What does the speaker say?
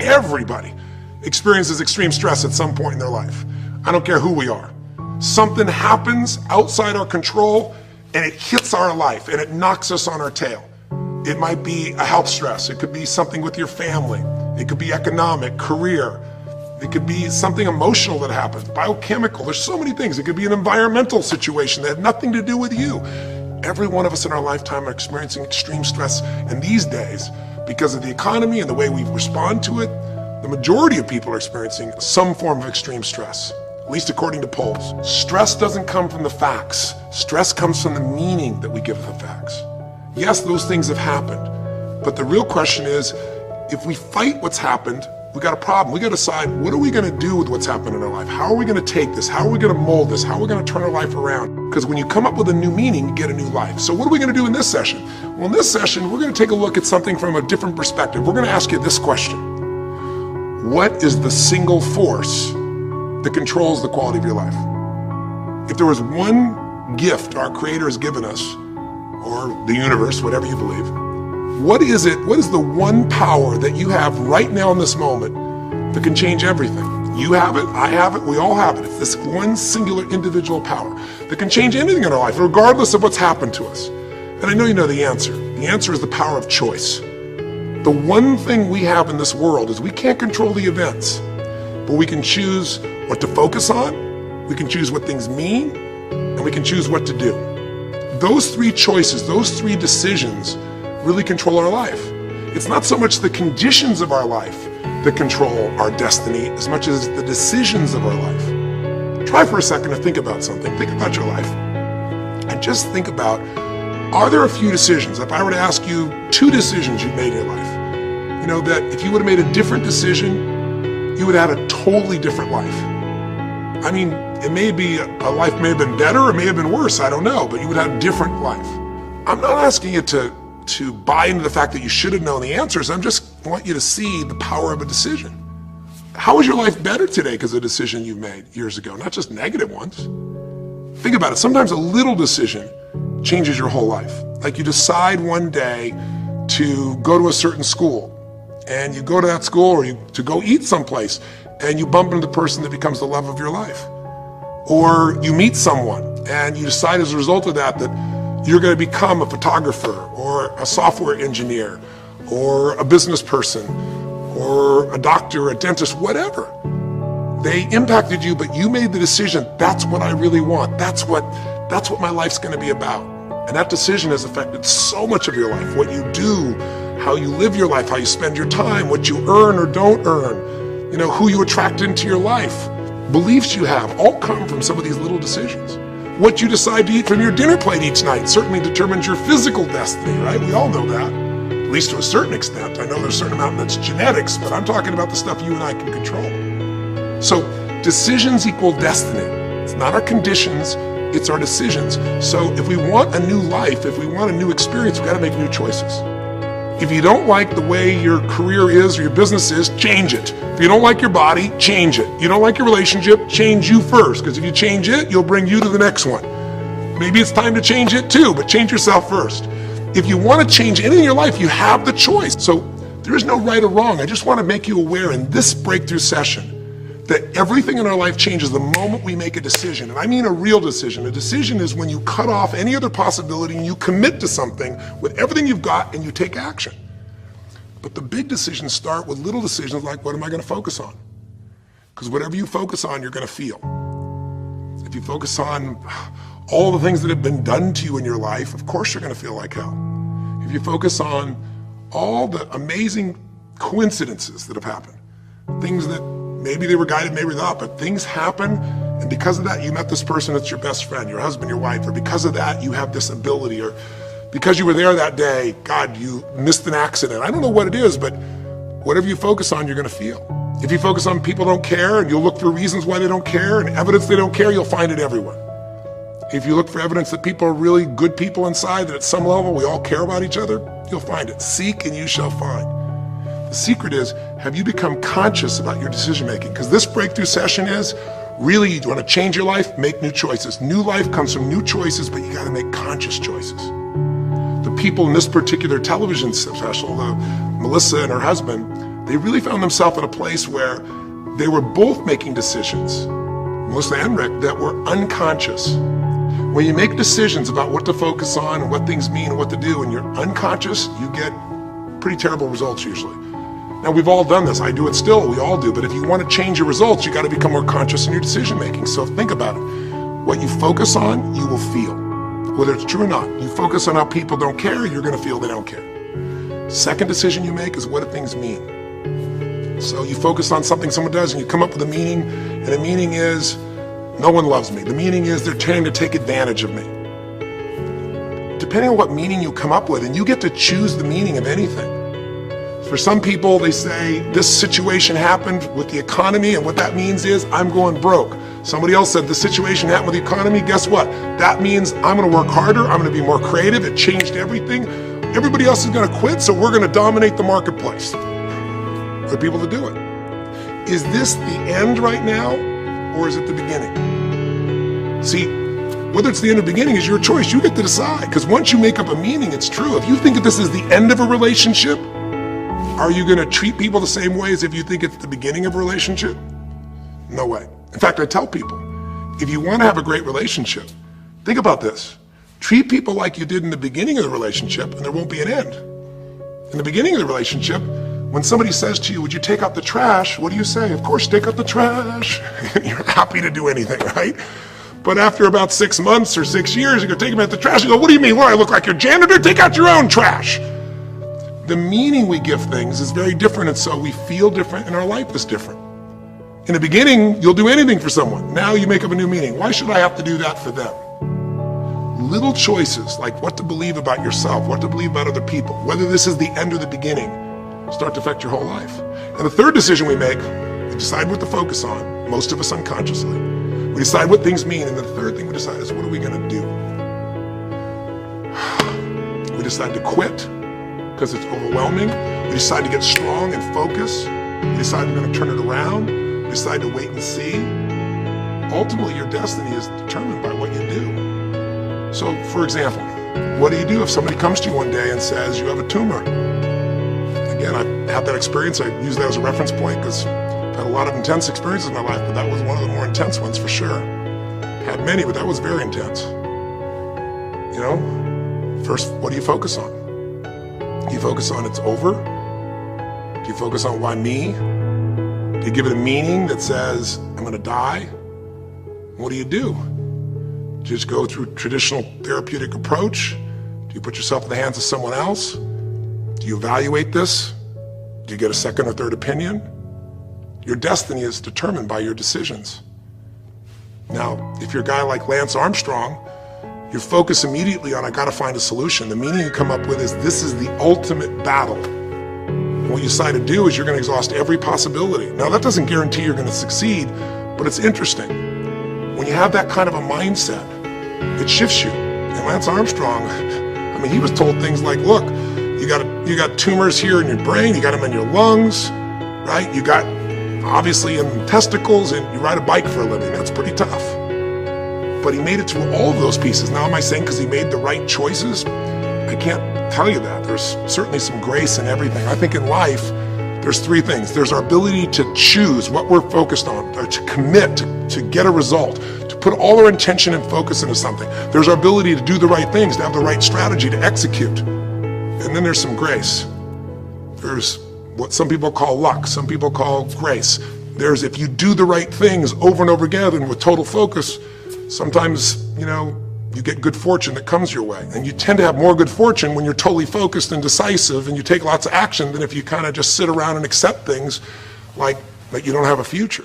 Everybody experiences extreme stress at some point in their life. I don't care who we are. Something happens outside our control and it hits our life and it knocks us on our tail. It might be a health stress. It could be something with your family. It could be economic, career. It could be something emotional that happens, biochemical. There's so many things. It could be an environmental situation that had nothing to do with you. Every one of us in our lifetime are experiencing extreme stress. And these days, because of the economy and the way we respond to it, the majority of people are experiencing some form of extreme stress, at least according to polls. Stress doesn't come from the facts. Stress comes from the meaning that we give the facts. Yes, those things have happened, but the real question is, if we fight what's happened, we got a problem. We got to decide, what are we going to do with what's happened in our life? How are we going to take this? How are we going to mold this? How are we going to turn our life around? Because when you come up with a new meaning, you get a new life. So what are we going to do in this session? Well, in this session, we're going to take a look at something from a different perspective. We're going to ask you this question. What is the single force that controls the quality of your life? If there was one gift our Creator has given us, or the universe, whatever you believe, what is it? What is the one power that you have right now in this moment that can change everything? You have it, I have it, we all have it. It's this one singular individual power that can change anything in our life, regardless of what's happened to us. And I know you know the answer. The answer is the power of choice. The one thing we have in this world is we can't control the events, but we can choose what to focus on, we can choose what things mean, and we can choose what to do. Those three choices, those three decisions really control our life. It's not so much the conditions of our life that control our destiny as much as the decisions of our life. Try for a second to think about something. Think about your life. And just think about, are there a few decisions? If I were to ask you 2 decisions you've made in your life, you know, that if you would have made a different decision, you would have had a totally different life. I mean, it may be, a life may have been better or may have been worse, I don't know, but you would have a different life. I'm not asking you to buy into the fact that you should have known the answers. I just want you to see the power of a decision. How is your life better today because of a decision you made years ago, not just negative ones? Think about it. Sometimes a little decision changes your whole life. Like you decide one day to go to a certain school, and you go to that school, or to go eat someplace, and you bump into the person that becomes the love of your life. Or you meet someone, and you decide as a result of that you're going to become a photographer or a software engineer or a business person or a doctor, a dentist, whatever. They impacted you, but you made the decision, that's what I really want. That's what my life's going to be about. And that decision has affected so much of your life. What you do, how you live your life, how you spend your time, what you earn or don't earn, you know, who you attract into your life, beliefs you have, all come from some of these little decisions. What you decide to eat from your dinner plate each night certainly determines your physical destiny, right? We all know that, at least to a certain extent. I know there's a certain amount that's genetics, but I'm talking about the stuff you and I can control. So decisions equal destiny. It's not our conditions, it's our decisions. So if we want a new life, if we want a new experience, we've got to make new choices. If you don't like the way your career is or your business is, change it. If you don't like your body, change it. You don't like your relationship, change you first, because if you change it, you'll bring you to the next one. Maybe it's time to change it too, but change yourself first. If you want to change anything in your life, you have the choice. So there is no right or wrong. I just want to make you aware in this breakthrough session that everything in our life changes the moment we make a decision. And I mean a real decision. A decision is when you cut off any other possibility and you commit to something with everything you've got and you take action. But the big decisions start with little decisions like, what am I going to focus on? Because whatever you focus on, you're going to feel. If you focus on all the things that have been done to you in your life, of course you're going to feel like hell. If you focus on all the amazing coincidences that have happened, things that maybe they were guided, maybe not, but things happen, and because of that, you met this person that's your best friend, your husband, your wife, or because of that, you have this ability, or because you were there that day, God, you missed an accident. I don't know what it is, but whatever you focus on, you're going to feel. If you focus on people don't care, and you'll look for reasons why they don't care, and evidence they don't care, you'll find it everywhere. If you look for evidence that people are really good people inside, that at some level we all care about each other, you'll find it. Seek and you shall find. The secret is, have you become conscious about your decision making? Because this breakthrough session is, really, you want to change your life, make new choices. New life comes from new choices, but you got to make conscious choices. The people in this particular television special, Melissa and her husband, they really found themselves in a place where they were both making decisions, mostly and Rick, that were unconscious. When you make decisions about what to focus on and what things mean and what to do, and you're unconscious, you get pretty terrible results usually. Now, we've all done this. I do it still. We all do. But if you want to change your results, you got to become more conscious in your decision making. So think about it. What you focus on, you will feel, whether it's true or not. You focus on how people don't care, you're going to feel they don't care. Second decision you make is what do things mean? So you focus on something someone does and you come up with a meaning, and the meaning is no one loves me. The meaning is they're trying to take advantage of me. Depending on what meaning you come up with, and you get to choose the meaning of anything. For some people, they say this situation happened with the economy, and what that means is I'm going broke. Somebody else said the situation happened with the economy. Guess what? That means I'm going to work harder. I'm going to be more creative. It changed everything. Everybody else is going to quit, so we're going to dominate the marketplace. For people to do it. Is this the end right now, or is it the beginning? See, whether it's the end or beginning is your choice. You get to decide, because once you make up a meaning, it's true. If you think that this is the end of a relationship, are you going to treat people the same way as if you think it's the beginning of a relationship? No way. In fact, I tell people, if you want to have a great relationship, think about this. Treat people like you did in the beginning of the relationship, and there won't be an end. In the beginning of the relationship, when somebody says to you, would you take out the trash? What do you say? Of course, take out the trash. You're happy to do anything, right? But after about 6 months or 6 years, you go take them out the trash. You go, what do you mean? What, I look like your janitor? Take out your own trash. The meaning we give things is very different, and so we feel different, and our life is different. In the beginning, you'll do anything for someone. Now you make up a new meaning. Why should I have to do that for them? Little choices, like what to believe about yourself, what to believe about other people, whether this is the end or the beginning, start to affect your whole life. And the third decision we make, we decide what to focus on, most of us unconsciously. We decide what things mean, and the third thing we decide is what are we going to do? We decide to quit because it's overwhelming. We decide to get strong and focus. We decide we're going to turn it around. We decide to wait and see. Ultimately, your destiny is determined by what you do. So, for example, what do you do if somebody comes to you one day and says you have a tumor? Again, I've had that experience. I use that as a reference point because I've had a lot of intense experiences in my life, but that was one of the more intense ones for sure. Had many, but that was very intense. You know, first, what do you focus on? Do you focus on it's over? Do you focus on why me? Do you give it a meaning that says I'm going to die? What do? Do you just go through traditional therapeutic approach? Do you put yourself in the hands of someone else? Do you evaluate this? Do you get a second or third opinion? Your destiny is determined by your decisions. Now, if you're a guy like Lance Armstrong, you focus immediately on, I gotta find a solution. The meaning you come up with is, this is the ultimate battle. And what you decide to do is you're gonna exhaust every possibility. Now, that doesn't guarantee you're gonna succeed, but it's interesting. When you have that kind of a mindset, it shifts you. And Lance Armstrong, I mean, he was told things like, look, you got tumors here in your brain, you got them in your lungs, right? You got obviously in testicles, and you ride a bike for a living. That's pretty tough. But he made it through all of those pieces. Now, am I saying because he made the right choices? I can't tell you that. There's certainly some grace in everything. I think in life, there's three things. There's our ability to choose what we're focused on, or to commit, to get a result, to put all our intention and focus into something. There's our ability to do the right things, to have the right strategy, to execute. And then there's some grace. There's what some people call luck, some people call grace. There's if you do the right things over and over again and with total focus, sometimes, you know, you get good fortune that comes your way. And you tend to have more good fortune when you're totally focused and decisive and you take lots of action than if you kind of just sit around and accept things like that you don't have a future.